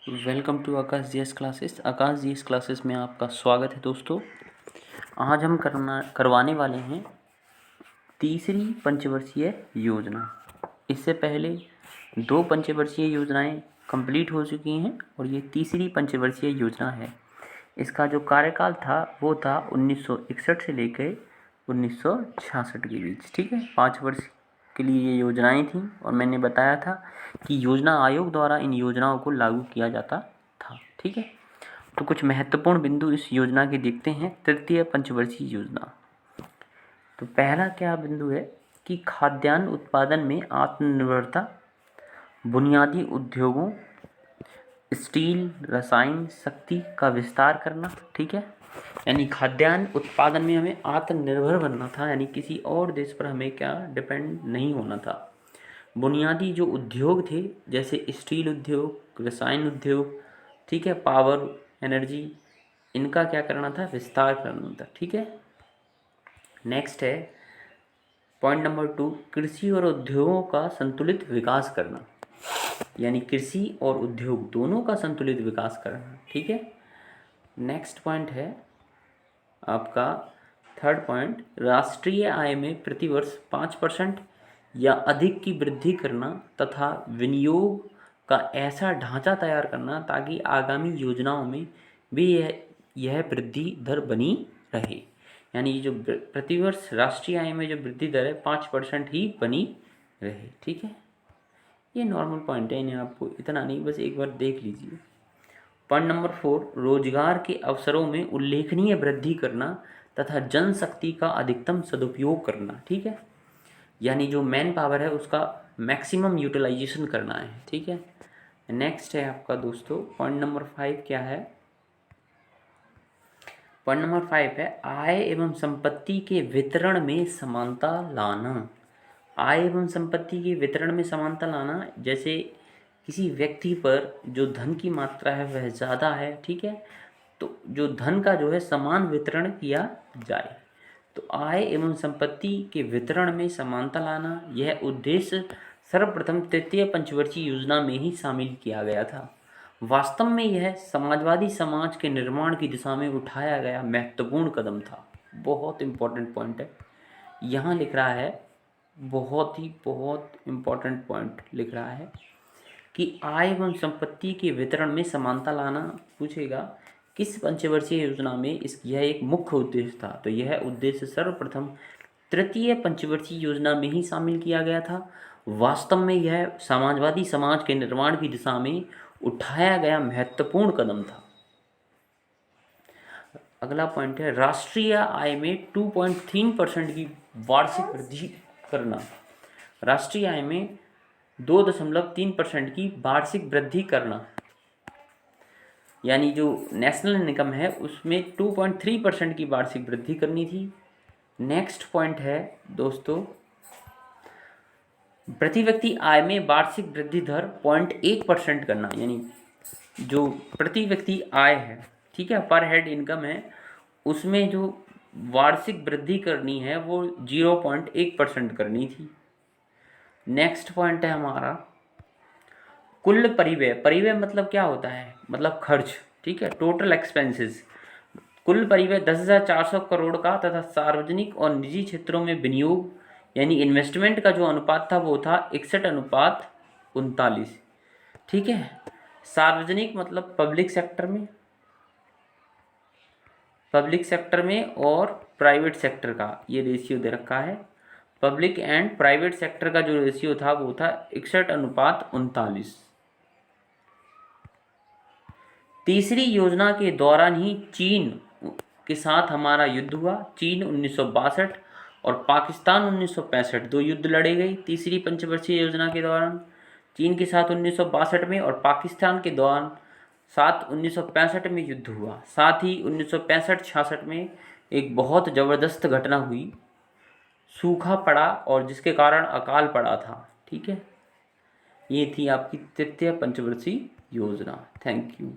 Welcome to Akash GS classes. Akash GS classes में आपका स्वागत है दोस्तों। आज हम करवाने वाले हैं तीसरी पंचवर्षीय योजना। इससे पहले 2 पंचवर्षीय योजनाएं कंप्लीट हो चुकी हैं और ये तीसरी पंचवर्षीय योजना है। इसका जो कार्यकाल था वो था 1961 से लेकर 1966 के बीच। ठीक है, 5 वर्ष के लिए ये योजनाएं थीं और मैंने बताया था कि योजना आयोग द्वारा इन योजनाओं को लागू किया जाता था। ठीक है, तो कुछ महत्वपूर्ण बिंदु इस योजना के देखते हैं। तृतीय पंचवर्षीय योजना, तो पहला क्या बिंदु है कि खाद्यान्न उत्पादन में आत्मनिर्भरता, बुनियादी उद्योगों, स्टील, रसायन शक्ति का विस्तार करना। ठीक है, यानी खाद्यान्न उत्पादन में हमें आत्मनिर्भर बनना था, यानी किसी और देश पर हमें क्या डिपेंड नहीं होना था। बुनियादी जो उद्योग थे जैसे स्टील उद्योग, रसायन उद्योग, ठीक है, पावर एनर्जी, इनका क्या करना था, विस्तार करना था। ठीक है, नेक्स्ट है पॉइंट नंबर 2, कृषि और उद्योगों का संतुलित विकास करना, यानी कृषि और उद्योग दोनों का संतुलित विकास करना। ठीक है, नेक्स्ट पॉइंट है आपका थर्ड पॉइंट, राष्ट्रीय आय में प्रतिवर्ष 5% या अधिक की वृद्धि करना तथा विनियोग का ऐसा ढांचा तैयार करना ताकि आगामी योजनाओं में भी यह वृद्धि दर बनी रहे। यानी जो प्रतिवर्ष राष्ट्रीय आय में जो वृद्धि दर है 5% ही बनी रहे। ठीक है, ये नॉर्मल पॉइंट है, इन्हें आपको इतना नहीं, बस एक बार देख लीजिए। पॉइंट नंबर 4, रोजगार के अवसरों में उल्लेखनीय वृद्धि करना तथा जनशक्ति का अधिकतम सदुपयोग करना। ठीक है, यानी जो मैन पावर है उसका मैक्सिमम यूटिलाइजेशन करना है। ठीक है, नेक्स्ट है आपका दोस्तों पॉइंट नंबर 5 क्या है, पॉइंट नंबर 5 है आय एवं संपत्ति के वितरण में समानता लाना। आय एवं संपत्ति के वितरण में समानता लाना, जैसे किसी व्यक्ति पर जो धन की मात्रा है वह ज़्यादा है, ठीक है, तो जो धन का जो है समान वितरण किया जाए। तो आय एवं संपत्ति के वितरण में समानता लाना, यह उद्देश्य सर्वप्रथम तृतीय पंचवर्षीय योजना में ही शामिल किया गया था। वास्तव में यह समाजवादी समाज के निर्माण की दिशा में उठाया गया महत्वपूर्ण कदम था। बहुत इम्पोर्टेंट पॉइंट है, यहाँ लिख रहा है, बहुत इम्पोर्टेंट पॉइंट लिख रहा है कि आय एवं संपत्ति के वितरण में समानता लाना। पूछेगा किस पंचवर्षीय योजना में यह एक मुख्य उद्देश्य था, तो यह उद्देश्य सर्वप्रथम तृतीय पंचवर्षीय योजना में ही शामिल किया गया था। वास्तव में यह समाजवादी समाज के निर्माण की दिशा में उठाया गया महत्वपूर्ण कदम था। अगला पॉइंट है राष्ट्रीय आय में 2.3% की वार्षिक वृद्धि करना। राष्ट्रीय आय में 2.3% की वार्षिक वृद्धि करना, यानी जो नेशनल इनकम है उसमें 2.3% की वार्षिक वृद्धि करनी थी। नेक्स्ट पॉइंट है दोस्तों, प्रति व्यक्ति आय में वार्षिक वृद्धि दर 0.1% करना, यानी जो प्रति व्यक्ति आय है, ठीक है, पर हेड इनकम है, उसमें जो वार्षिक वृद्धि करनी है वो 0.1% करनी थी। नेक्स्ट पॉइंट है हमारा कुल परिव्यय। परिव्यय मतलब क्या होता है, मतलब खर्च, ठीक है, टोटल एक्सपेंसेस। कुल परिव्यय 10,400 करोड़ का तथा सार्वजनिक और निजी क्षेत्रों में विनियोग यानी इन्वेस्टमेंट का जो अनुपात था वो था 61:39। ठीक है, सार्वजनिक मतलब पब्लिक सेक्टर में और प्राइवेट सेक्टर का ये रेशियो दे रखा है। पब्लिक एंड प्राइवेट सेक्टर का जो रेशियो था वो था 61:39। तीसरी योजना के दौरान ही चीन के साथ हमारा युद्ध हुआ। चीन 1962 और पाकिस्तान 1965, 2 युद्ध लड़े गए तीसरी पंचवर्षीय योजना के दौरान। चीन के साथ 1962 में और पाकिस्तान के दौरान 1965 में युद्ध हुआ। साथ ही 1965-66 में एक बहुत ज़बरदस्त घटना हुई, सूखा पड़ा और जिसके कारण अकाल पड़ा था। ठीक है, ये थी आपकी तृतीय पंचवर्षीय योजना। Thank you.